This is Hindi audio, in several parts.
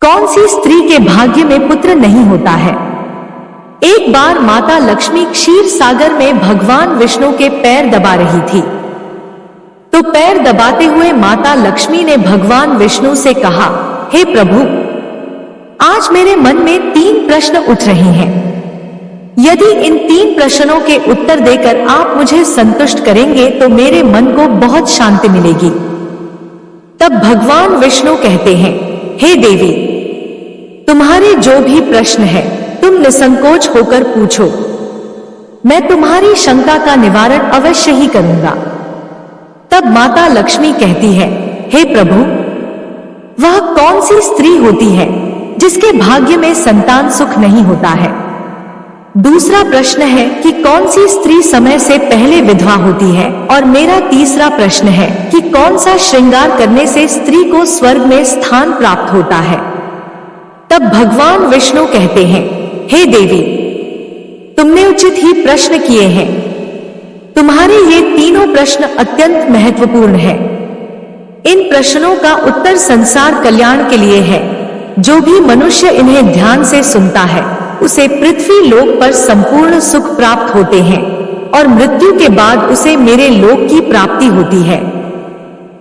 कौन सी स्त्री के भाग्य में पुत्र नहीं होता है। एक बार माता लक्ष्मी क्षीर सागर में भगवान विष्णु के पैर दबा रही थी। तो पैर दबाते हुए माता लक्ष्मी ने भगवान विष्णु से कहा, हे प्रभु, आज मेरे मन में 3 प्रश्न उठ रहे हैं। यदि इन 3 प्रश्नों के उत्तर देकर आप मुझे संतुष्ट करेंगे तो मेरे मन को बहुत शांति मिलेगी। तब भगवान विष्णु कहते हैं, हे देवी, तुम्हारे जो भी प्रश्न है तुम निसंकोच होकर पूछो, मैं तुम्हारी शंका का निवारण अवश्य ही करूंगा। तब माता लक्ष्मी कहती है, हे प्रभु, वह कौन सी स्त्री होती है जिसके भाग्य में संतान सुख नहीं होता है। दूसरा प्रश्न है कि कौन सी स्त्री समय से पहले विधवा होती है। और मेरा तीसरा प्रश्न है कि कौन सा श्रृंगार करने से स्त्री को स्वर्ग में स्थान प्राप्त होता है। तब भगवान विष्णु कहते हैं, हे देवी, तुमने उचित ही प्रश्न किए हैं। तुम्हारे ये तीनों प्रश्न अत्यंत महत्वपूर्ण हैं। इन प्रश्नों का उत्तर संसार कल्याण के लिए है। जो भी मनुष्य इन्हें ध्यान से सुनता है उसे पृथ्वी लोक पर संपूर्ण सुख प्राप्त होते हैं और मृत्यु के बाद उसे मेरे लोक की प्राप्ति होती है।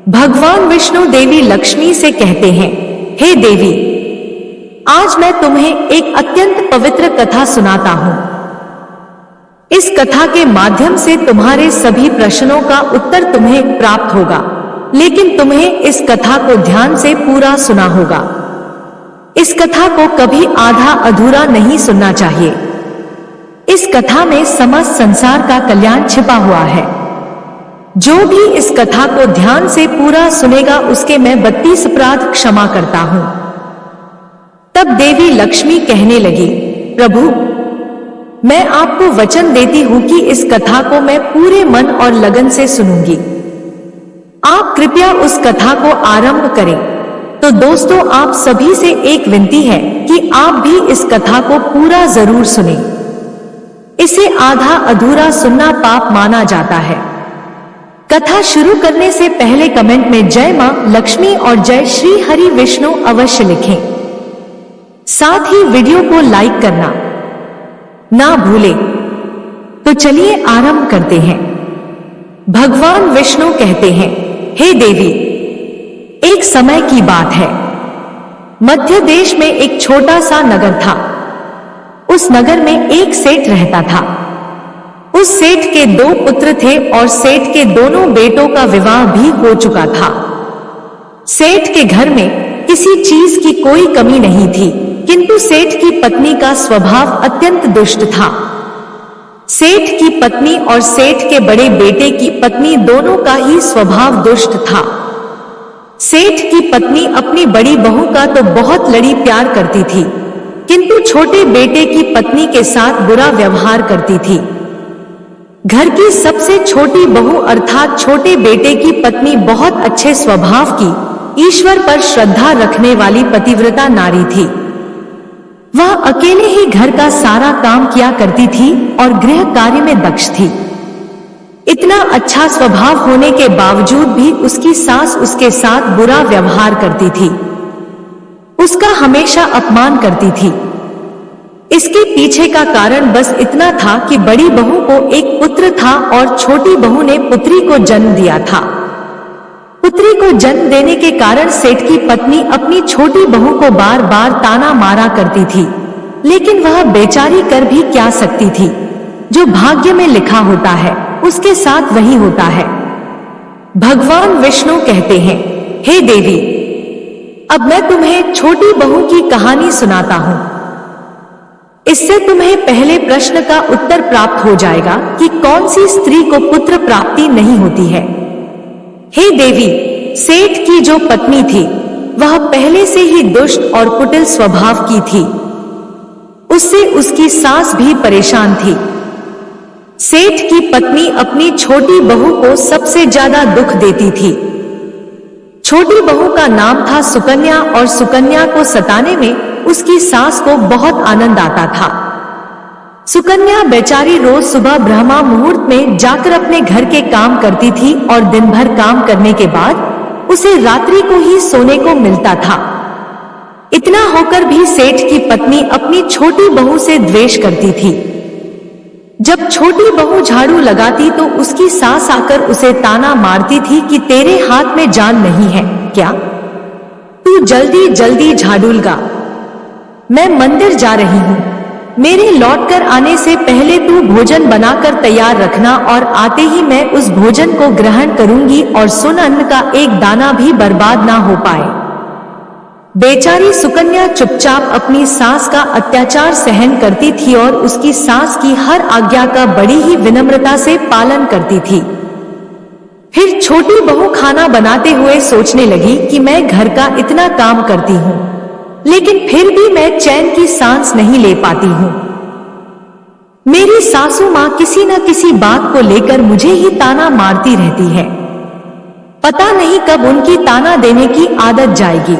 भगवान विष्णु देवी लक्ष्मी से कहते हैं, हे देवी, आज मैं तुम्हें एक अत्यंत पवित्र कथा सुनाता हूं। इस कथा के माध्यम से तुम्हारे सभी प्रश्नों का उत्तर तुम्हें प्राप्त होगा, लेकिन तुम्हें इस कथा को ध्यान से पूरा सुना होगा। इस कथा को कभी आधा अधूरा नहीं सुनना चाहिए। इस कथा में समस्त संसार का कल्याण छिपा हुआ है। जो भी इस कथा को ध्यान से पूरा सुनेगा उसके मैं 32 अपराध क्षमा करता हूं। तब देवी लक्ष्मी कहने लगी, प्रभु, मैं आपको वचन देती हूं कि इस कथा को मैं पूरे मन और लगन से सुनूंगी। आप कृपया उस कथा को आरंभ करें। तो दोस्तों, आप सभी से एक विनती है कि आप भी इस कथा को पूरा जरूर सुनें। इसे आधा अधूरा सुनना पाप माना जाता है। कथा शुरू करने से पहले कमेंट में जय मां लक्ष्मी और जय श्री हरि विष्णु अवश्य लिखें। साथ ही वीडियो को लाइक करना ना भूलें। तो चलिए आरंभ करते हैं। भगवान विष्णु कहते हैं, हे देवी, एक समय की बात है। मध्य देश में एक छोटा सा नगर था। उस नगर में एक सेठ रहता था। उस सेठ के 2 पुत्र थे और सेठ के दोनों बेटों का विवाह भी हो चुका था। सेठ के घर में किसी चीज की कोई कमी नहीं थी, किंतु सेठ की पत्नी का स्वभाव अत्यंत दुष्ट था। सेठ की पत्नी और सेठ के बड़े बेटे की पत्नी दोनों का ही स्वभाव दुष्ट था। सेठ की पत्नी अपनी बड़ी बहू का तो बहुत लड़ी प्यार करती थी, किंतु छोटे बेटे की पत्नी के साथ बुरा व्यवहार करती थी। घर की सबसे छोटी बहू अर्थात छोटे बेटे की पत्नी बहुत अच्छे स्वभाव की, ईश्वर पर श्रद्धा रखने वाली पतिव्रता नारी थी। वह अकेले ही घर का सारा काम किया करती थी और गृह कार्य में दक्ष थी। इतना अच्छा स्वभाव होने के बावजूद भी उसकी सास उसके साथ बुरा व्यवहार करती थी, उसका हमेशा अपमान करती थी। इसके पीछे का कारण बस इतना था कि बड़ी बहू को एक पुत्र था और छोटी बहू ने पुत्री को जन्म दिया था। पुत्री को जन्म देने के कारण सेठ की पत्नी अपनी छोटी बहू को बार बार ताना मारा करती थी, लेकिन वह बेचारी कर भी क्या सकती थी। जो भाग्य में लिखा होता है उसके साथ वही होता है। भगवान विष्णु कहते हैं, हे देवी, अब मैं तुम्हें छोटी बहू की कहानी सुनाता हूं। इससे तुम्हें पहले प्रश्न का उत्तर प्राप्त हो जाएगा कि कौन सी स्त्री को पुत्र प्राप्ति नहीं होती है। हे देवी, सेठ की जो पत्नी थी वह पहले से ही दुष्ट और कुटिल स्वभाव की थी। उससे उसकी सास भी परेशान थी। सेठ की पत्नी अपनी छोटी बहू को सबसे ज्यादा दुख देती थी। छोटी बहू का नाम था सुकन्या और सुकन्या को सताने में उसकी सास को बहुत आनंद आता था। सुकन्या बेचारी रोज सुबह ब्रह्मा मुहूर्त में जाकर अपने घर के काम करती थी और दिन भर काम करने के बाद उसे रात्रि को ही सोने को मिलता था। इतने इतना होकर भी सेठ की पत्नी अपनी छोटी बहू से द्वेष करती थी। जब छोटी बहू झाड़ू लगाती तो उसकी सास आकर उसे ताना मारती थी कि तेरे हाथ में जान नहीं है क्या? तू जल्दी जल्दी झाड़ू लगा, मैं मंदिर जा रही हूँ। मेरे लौटकर आने से पहले तू भोजन बनाकर तैयार रखना और आते ही मैं उस भोजन को ग्रहण करूंगी और सुन अन्न का एक दाना भी बर्बाद ना हो पाए। बेचारी सुकन्या चुपचाप अपनी सास का अत्याचार सहन करती थी और उसकी सास की हर आज्ञा का बड़ी ही विनम्रता से पालन करती थी। फिर छोटी बहू खाना बनाते हुए सोचने लगी कि मैं घर का इतना काम करती हूँ, लेकिन फिर भी मैं चैन की सांस नहीं ले पाती हूँ। मेरी सासू माँ किसी न किसी बात को लेकर मुझे ही ताना मारती रहती है। पता नहीं कब उनकी ताना देने की आदत जाएगी।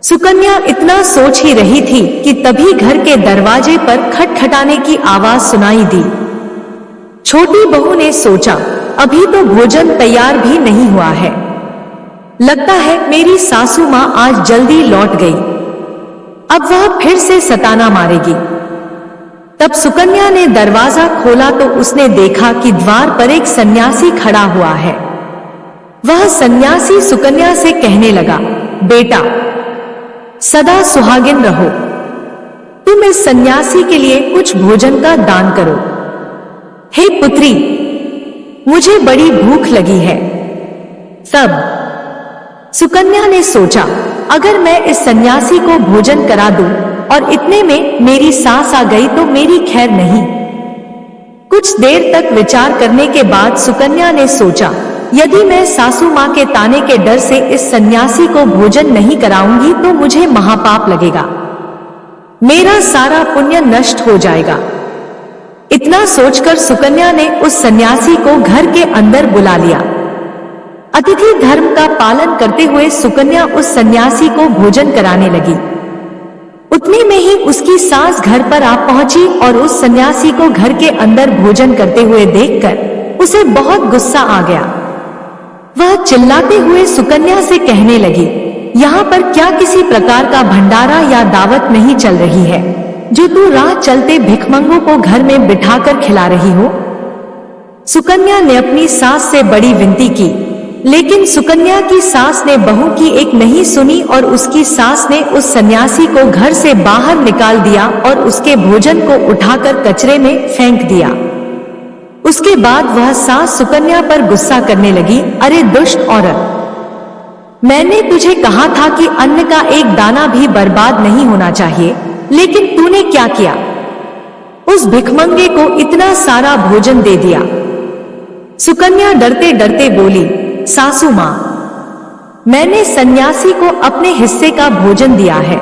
सुकन्या इतना सोच ही रही थी कि तभी घर के दरवाजे पर खटखटाने की आवाज सुनाई दी। छोटी बहू ने सोचा, अभी तो भोजन तैयार भी नहीं हुआ है, लगता है मेरी सासू माँ आज जल्दी लौट गई, अब वह फिर से सताना मारेगी। तब सुकन्या ने दरवाजा खोला तो उसने देखा कि द्वार पर एक सन्यासी खड़ा हुआ है। वह सन्यासी सुकन्या से कहने लगा, बेटा सदा सुहागिन रहो, तुम इस सन्यासी के लिए कुछ भोजन का दान करो। हे पुत्री, मुझे बड़ी भूख लगी है। तब सुकन्या ने सोचा, अगर मैं इस सन्यासी को भोजन करा दूं और इतने में मेरी सास आ गई तो मेरी खैर नहीं। कुछ देर तक विचार करने के बाद सुकन्या ने सोचा, यदि मैं सासू माँ के ताने के डर से इस सन्यासी को भोजन नहीं कराऊंगी तो मुझे महापाप लगेगा, मेरा सारा पुण्य नष्ट हो जाएगा। इतना सोचकर सुकन्या ने उस सन्यासी को घर के अंदर बुला लिया। अतिथि धर्म का पालन करते हुए सुकन्या उस सन्यासी को भोजन कराने लगी। उतने में ही उसकी सास घर पर आ पहुंची और उस सन्यासी को घर के अंदर भोजन करते हुए देखकर उसे बहुत गुस्सा आ गया। वह चिल्लाते हुए सुकन्या से कहने लगी, यहाँ पर क्या किसी प्रकार का भंडारा या दावत नहीं चल रही है जो तू राह चलते भिखमंगों को घर में बिठाकर खिला रही हो? सुकन्या ने अपनी सास से बड़ी विनती की, लेकिन सुकन्या की सास ने बहू की एक नहीं सुनी और उसकी सास ने उस सन्यासी को घर से बाहर निकाल दिया और उसके भोजन को उठाकर कचरे में फेंक दिया। उसके बाद वह सास सुकन्या पर गुस्सा करने लगी, अरे दुष्ट औरत, मैंने तुझे कहा था कि अन्न का एक दाना भी बर्बाद नहीं होना चाहिए, लेकिन तूने क्या किया? उस भिखमंगे को इतना सारा भोजन दे दिया। सुकन्या डरते डरते बोली, सासू माँ, मैंने सन्यासी को अपने हिस्से का भोजन दिया है,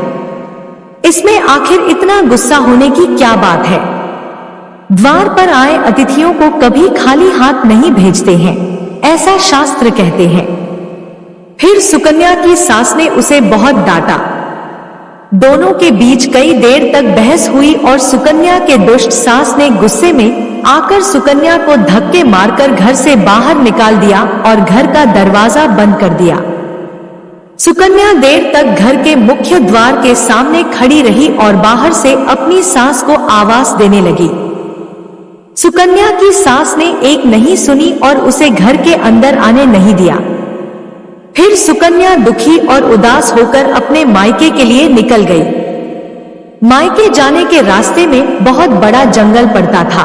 इसमें आखिर इतना गुस्सा होने की क्या बात है? द्वार पर आए अतिथियों को कभी खाली हाथ नहीं भेजते हैं, ऐसा शास्त्र कहते हैं। फिर सुकन्या की सास ने उसे बहुत डांटा। दोनों के बीच कई देर तक बहस हुई और सुकन्या के दुष्ट सास ने गुस्से में आकर सुकन्या को धक्के मारकर घर से बाहर निकाल दिया और घर का दरवाजा बंद कर दिया। सुकन्या देर तक घर के मुख्य द्वार के सामने खड़ी रही और बाहर से अपनी सास को आवाज देने लगी। सुकन्या की सास ने एक नहीं सुनी और उसे घर के अंदर आने नहीं दिया। फिर सुकन्या दुखी और उदास होकर अपने मायके के लिए निकल गई। मायके जाने के रास्ते में बहुत बड़ा जंगल पड़ता था।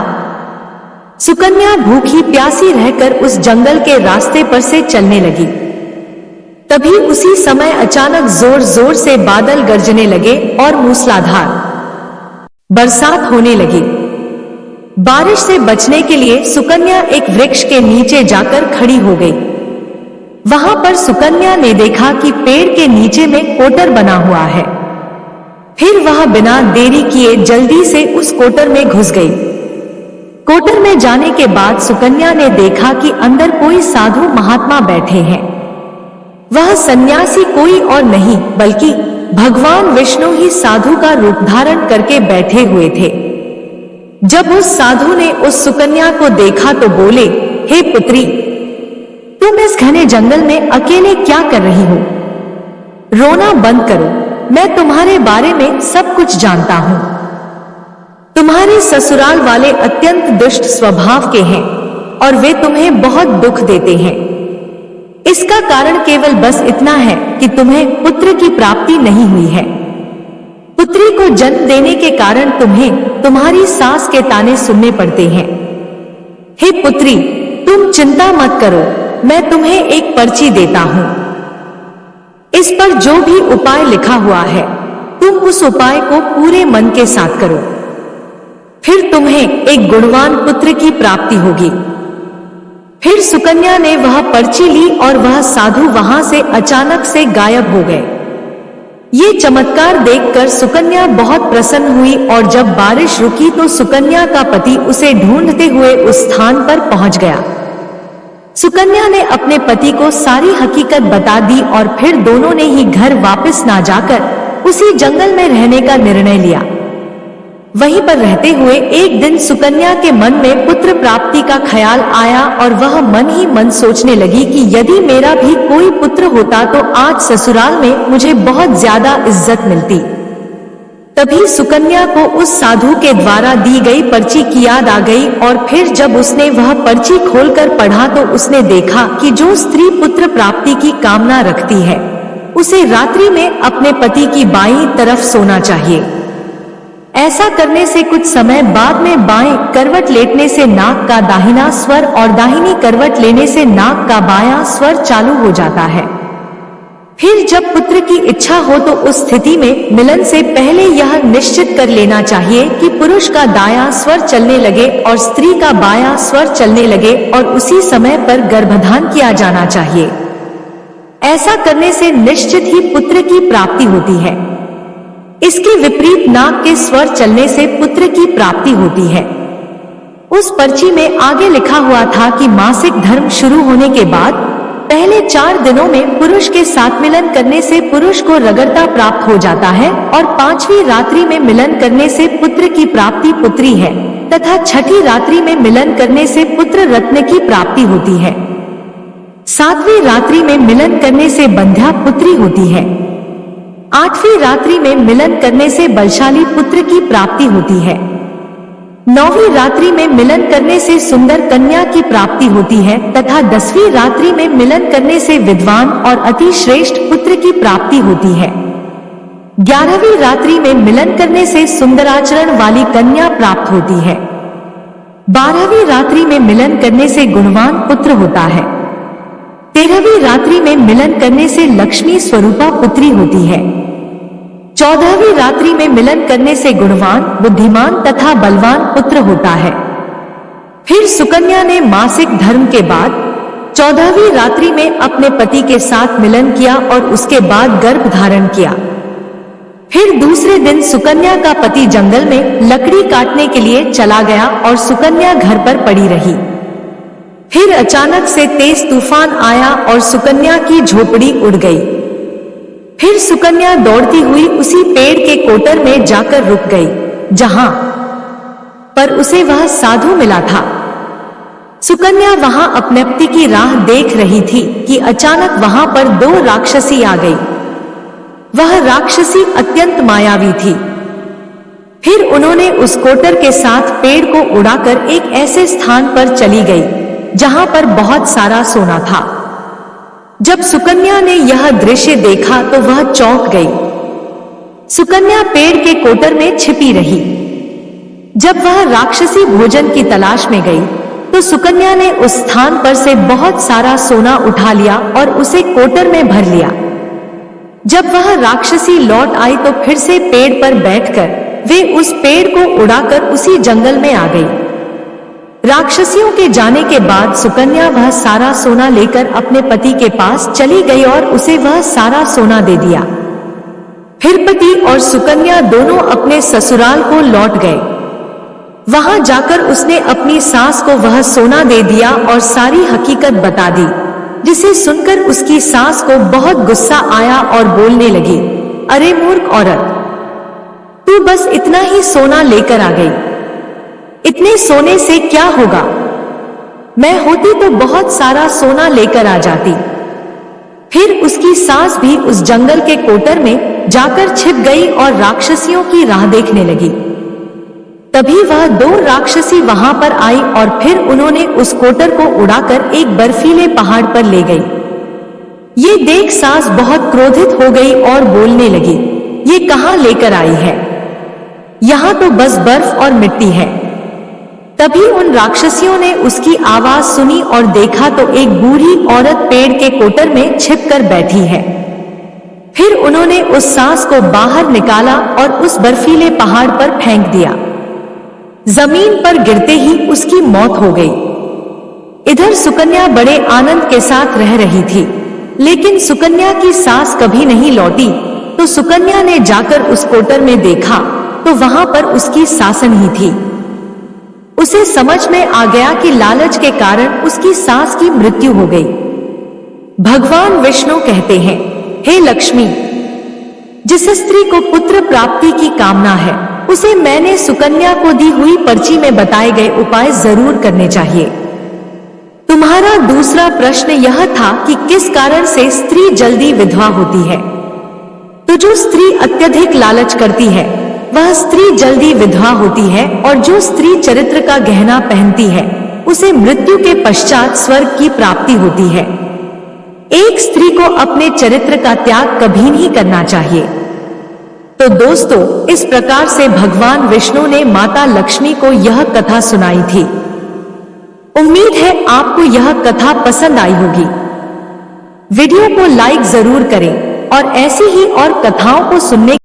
सुकन्या भूखी प्यासी रहकर उस जंगल के रास्ते पर से चलने लगी। तभी उसी समय अचानक जोर जोर से बादल गरजने लगे और मूसलाधार बरसात होने लगी। बारिश से बचने के लिए सुकन्या एक वृक्ष के नीचे जाकर खड़ी हो गई। वहां पर सुकन्या ने देखा कि पेड़ के नीचे में कोटर बना हुआ है। फिर वह बिना देरी किए जल्दी से उस कोटर में घुस गई। कोटर में जाने के बाद सुकन्या ने देखा कि अंदर कोई साधु महात्मा बैठे हैं। वह सन्यासी कोई और नहीं बल्कि भगवान विष्णु ही साधु का रूप धारण करके बैठे हुए थे। जब उस साधु ने उस सुकन्या को देखा तो बोले, हे पुत्री, तुम इस घने जंगल में अकेले क्या कर रही हो? रोना बंद करो, मैं तुम्हारे बारे में सब कुछ जानता हूँ। तुम्हारे ससुराल वाले अत्यंत दुष्ट स्वभाव के हैं और वे तुम्हें बहुत दुख देते हैं। इसका कारण केवल बस इतना है कि तुम्हें पुत्र की प्राप्ति नहीं हुई है। पुत्री को जन्म देने के कारण तुम्हें तुम्हारी सास के ताने सुनने पड़ते हैं। हे पुत्री, तुम चिंता मत करो, मैं तुम्हें एक पर्ची देता हूं। इस पर जो भी उपाय लिखा हुआ है, तुम उस उपाय को पूरे मन के साथ करो, फिर तुम्हें एक गुणवान पुत्र की प्राप्ति होगी। फिर सुकन्या ने वह पर्ची ली और वह साधु वहां से अचानक से गायब हो गए। ये चमत्कार देखकर सुकन्या बहुत प्रसन्न हुई और जब बारिश रुकी तो सुकन्या का पति उसे ढूंढते हुए उस स्थान पर पहुंच गया। सुकन्या ने अपने पति को सारी हकीकत बता दी और फिर दोनों ने ही घर वापस ना जाकर उसी जंगल में रहने का निर्णय लिया। वहीं पर रहते हुए एक दिन सुकन्या के मन में पुत्र प्राप्ति का ख्याल आया और वह मन ही मन सोचने लगी कि यदि मेरा भी कोई पुत्र होता तो आज ससुराल में मुझे बहुत ज्यादा इज्जत मिलती। तभी सुकन्या को उस साधु के द्वारा दी गई पर्ची की याद आ गई और फिर जब उसने वह पर्ची खोलकर पढ़ा तो उसने देखा कि जो स्त्री पुत्र प्राप्ति की कामना रखती है उसे रात्रि में अपने पति की बाईं तरफ सोना चाहिए। ऐसा करने से कुछ समय बाद में बाएं करवट लेटने से नाक का दाहिना स्वर और दाहिनी करवट लेने से नाक का बायां स्वर चालू हो जाता है। फिर जब पुत्र की इच्छा हो तो उस स्थिति में मिलन से पहले यह निश्चित कर लेना चाहिए कि पुरुष का दायां स्वर चलने लगे और स्त्री का बायां स्वर चलने लगे और उसी समय पर गर्भधान किया जाना चाहिए। ऐसा करने से निश्चित ही पुत्र की प्राप्ति होती है। इसके विपरीत नाक के स्वर चलने से पुत्र की प्राप्ति होती है। उस पर्ची में आगे लिखा हुआ था कि मासिक धर्म शुरू होने के बाद पहले 4 दिनों में पुरुष के साथ मिलन करने से पुरुष को रगड़ता प्राप्त हो जाता है और 5वीं रात्रि में मिलन करने से पुत्र की प्राप्ति पुत्री है तथा 6ठी रात्रि में मिलन करने से पुत्र रत्न की प्राप्ति होती है। 7वीं रात्रि में मिलन करने से बंध्या पुत्री होती है। 8वीं रात्रि में मिलन करने से बलशाली पुत्र की प्राप्ति होती है। 9वीं रात्रि में मिलन करने से सुंदर कन्या की प्राप्ति होती है तथा 10वीं रात्रि में मिलन करने से विद्वान और अति श्रेष्ठ पुत्र की प्राप्ति होती है। 11वीं रात्रि में मिलन करने से सुंदराचरण वाली कन्या प्राप्त होती है। 12वीं रात्रि में मिलन करने से गुणवान पुत्र होता है। 13वीं रात्रि में मिलन करने से लक्ष्मी स्वरूपा पुत्री होती है। 14वीं रात्रि में मिलन करने से गुणवान, बुद्धिमान तथा बलवान पुत्र होता है। फिर सुकन्या ने मासिक धर्म के बाद 14वीं रात्रि में अपने पति के साथ मिलन किया और उसके बाद गर्भ धारण किया। फिर दूसरे दिन सुकन्या का पति जंगल में लकड़ी काटने के लिए चला गया और सुकन्या घर पर पड़ी रही। फिर अचानक से तेज तूफान आया और सुकन्या की झोपड़ी उड़ गई। फिर सुकन्या दौड़ती हुई उसी पेड़ के कोटर में जाकर रुक गई जहां पर उसे वह साधु मिला था। सुकन्या वहां अपने पति की राह देख रही थी कि अचानक वहां पर 2 राक्षसी आ गई। वह राक्षसी अत्यंत मायावी थी। फिर उन्होंने उस कोटर के साथ पेड़ को उड़ाकर एक ऐसे स्थान पर चली गई जहां पर बहुत सारा सोना था। जब सुकन्या ने यह दृश्य देखा तो वह चौंक गई। सुकन्या पेड़ के कोटर में छिपी रही। जब वह राक्षसी भोजन की तलाश में गई तो सुकन्या ने उस स्थान पर से बहुत सारा सोना उठा लिया और उसे कोटर में भर लिया। जब वह राक्षसी लौट आई तो फिर से पेड़ पर बैठकर वे उस पेड़ को उड़ाकर उसी जंगल में आ गई। राक्षसियों के जाने के बाद सुकन्या वह सारा सोना लेकर अपने पति के पास चली गई और उसे वह सारा सोना दे दिया। फिर पति और सुकन्या दोनों अपने ससुराल को लौट गए। वहां जाकर उसने अपनी सास को वह सोना दे दिया और सारी हकीकत बता दी, जिसे सुनकर उसकी सास को बहुत गुस्सा आया और बोलने लगी, अरे मूर्ख औरत, तू बस इतना ही सोना लेकर आ गई। इतने सोने से क्या होगा? मैं होती तो बहुत सारा सोना लेकर आ जाती। फिर उसकी सास भी उस जंगल के कोटर में जाकर छिप गई और राक्षसियों की राह देखने लगी। तभी वह 2 राक्षसी वहां पर आई और फिर उन्होंने उस कोटर को उड़ाकर एक बर्फीले पहाड़ पर ले गई। ये देख सास बहुत क्रोधित हो गई और बोलने लगी, ये कहां लेकर आई है? यहां तो बस बर्फ और मिट्टी है। तभी उन राक्षसियों ने उसकी आवाज सुनी और देखा तो एक बूढ़ी औरत पेड़ के कोटर में छिपकर बैठी है। फिर उन्होंने उस सास को बाहर निकाला और उस बर्फीले पहाड़ पर फेंक दिया। जमीन पर गिरते ही उसकी मौत हो गई। इधर सुकन्या बड़े आनंद के साथ रह रही थी, लेकिन सुकन्या की सास कभी नहीं लौटी। तो सुकन्या ने जाकर उस कोटर में देखा तो वहां पर उसकी सासन ही थी। उसे समझ में आ गया कि लालच के कारण उसकी सास की मृत्यु हो गई। भगवान विष्णु कहते हैं, हे लक्ष्मी, जिस स्त्री को पुत्र प्राप्ति की कामना है उसे मैंने सुकन्या को दी हुई पर्ची में बताए गए उपाय जरूर करने चाहिए। तुम्हारा दूसरा प्रश्न यह था कि किस कारण से स्त्री जल्दी विधवा होती है। तो जो स्त्री अत्यधिक लालच करती है वह स्त्री जल्दी विधवा होती है, और जो स्त्री चरित्र का गहना पहनती है उसे मृत्यु के पश्चात स्वर्ग की प्राप्ति होती है। एक स्त्री को अपने चरित्र का त्याग कभी नहीं करना चाहिए। तो दोस्तों, इस प्रकार से भगवान विष्णु ने माता लक्ष्मी को यह कथा सुनाई थी। उम्मीद है आपको यह कथा पसंद आई होगी। वीडियो को लाइक जरूर करें और ऐसी ही और कथाओं को सुनने